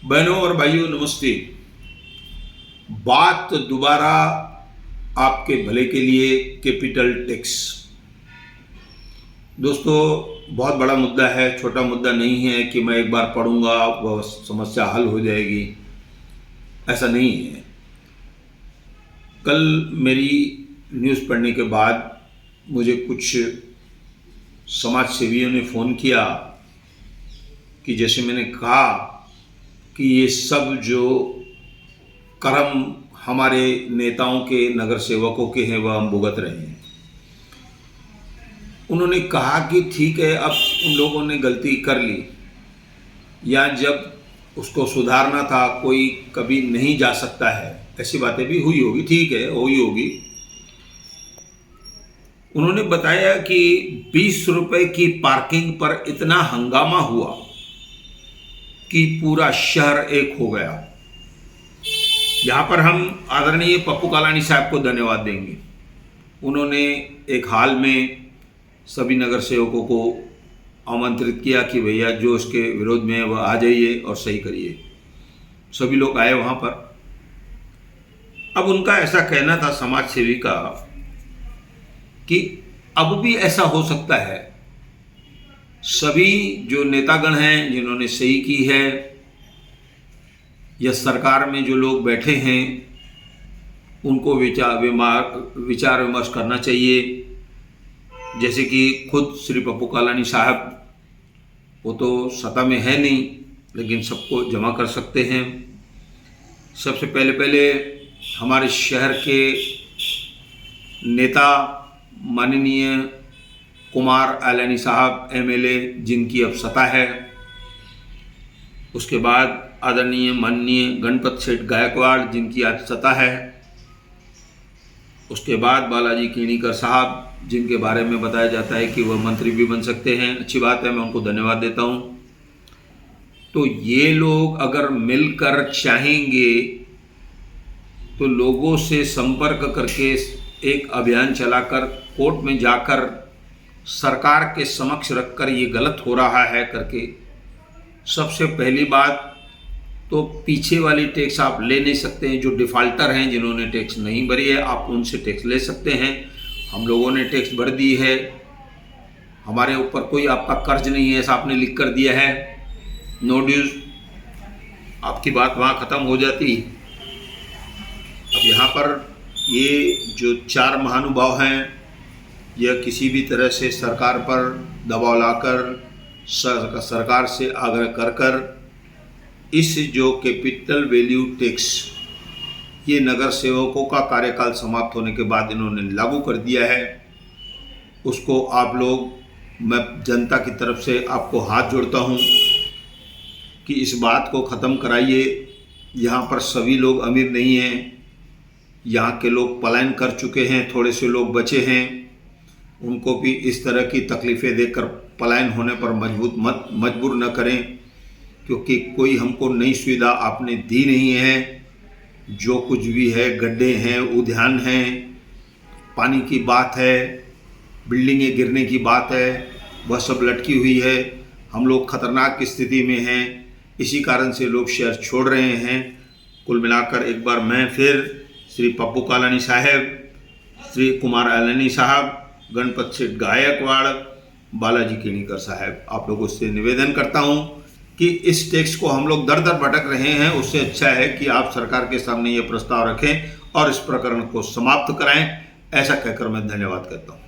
बहनों और भाइयों नमस्ते। बात दोबारा आपके भले के लिए कैपिटल टैक्स। दोस्तों, बहुत बड़ा मुद्दा है, छोटा मुद्दा नहीं है कि मैं एक बार पढ़ूंगा वह समस्या हल हो जाएगी, ऐसा नहीं है। कल मेरी न्यूज़ पढ़ने के बाद मुझे कुछ समाज सेवियों ने फ़ोन किया कि जैसे मैंने कहा कि ये सब जो कर्म हमारे नेताओं के, नगर सेवकों के हैं, वह हम भुगत रहे हैं। उन्होंने कहा कि ठीक है, अब उन लोगों ने गलती कर ली, या जब उसको सुधारना था कोई कभी नहीं जा सकता है, ऐसी बातें भी हुई होगी, ठीक है, हुई होगी। उन्होंने बताया कि 20 रुपए की पार्किंग पर इतना हंगामा हुआ कि पूरा शहर एक हो गया। यहाँ पर हम आदरणीय पप्पू कालानी साहब को धन्यवाद देंगे। उन्होंने एक हाल में सभी नगर सेवकों को आमंत्रित किया कि भैया जो उसके विरोध में है वह आ जाइए और सही करिए। सभी लोग आए वहाँ पर। अब उनका ऐसा कहना था, समाज सेवी का, कि अब भी ऐसा हो सकता है। सभी जो नेतागण हैं जिन्होंने सही की है, या सरकार में जो लोग बैठे हैं, उनको विचार विमर्श करना चाहिए। जैसे कि खुद श्री पप्पू कालानी साहब, वो तो सत्ता में है नहीं, लेकिन सबको जमा कर सकते हैं। सबसे पहले हमारे शहर के नेता माननीय कुमार आलानी साहब एमएलए, जिनकी अब सत्ता है। उसके बाद आदरणीय माननीय गणपत सेठ गायकवाड़, जिनकी आज सत्ता है। उसके बाद बालाजी किणीकर साहब, जिनके बारे में बताया जाता है कि वह मंत्री भी बन सकते हैं। अच्छी बात है, मैं उनको धन्यवाद देता हूं। तो ये लोग अगर मिलकर चाहेंगे तो लोगों से संपर्क करके एक अभियान चलाकर कोर्ट में जाकर सरकार के समक्ष रखकर ये गलत हो रहा है करके, सबसे पहली बात तो पीछे वाली टैक्स आप ले नहीं सकते हैं। जो डिफ़ाल्टर हैं, जिन्होंने टैक्स नहीं भरी है, आप उनसे टैक्स ले सकते हैं। हम लोगों ने टैक्स भर दी है, हमारे ऊपर कोई आपका कर्ज नहीं है, ऐसा आपने लिख कर दिया है, नो ड्यूज। आपकी बात वहाँ ख़त्म हो जाती। अब यहाँ पर ये जो 4 महानुभाव हैं, यह किसी भी तरह से सरकार पर दबाव लाकर, सरकार से आग्रह कर इस जो कैपिटल वैल्यू टैक्स, ये नगर सेवकों का कार्यकाल समाप्त होने के बाद इन्होंने लागू कर दिया है, उसको आप लोग, मैं जनता की तरफ से आपको हाथ जोड़ता हूँ कि इस बात को ख़त्म कराइए। यहाँ पर सभी लोग अमीर नहीं हैं, यहाँ के लोग पलायन कर चुके हैं, थोड़े से लोग बचे हैं। उनको भी इस तरह की तकलीफ़ें देकर पलायन होने पर मजबूर न करें, क्योंकि कोई हमको नई सुविधा आपने दी नहीं है। जो कुछ भी है, गड्ढे हैं, उद्यान हैं, पानी की बात है, बिल्डिंगें गिरने की बात है, वह सब लटकी हुई है। हम लोग खतरनाक स्थिति में हैं, इसी कारण से लोग शहर छोड़ रहे हैं। कुल मिलाकर एक बार मैं फिर श्री पप्पू कालानी साहब, श्री कुमार आलानी साहब, गणपत सेठ गायकवाड़, बालाजी किणीकर साहब, आप लोगों से निवेदन करता हूं कि इस टैक्स को हम लोग दर दर भटक रहे हैं, उससे अच्छा है कि आप सरकार के सामने ये प्रस्ताव रखें और इस प्रकरण को समाप्त कराएं। ऐसा कहकर मैं धन्यवाद करता हूं।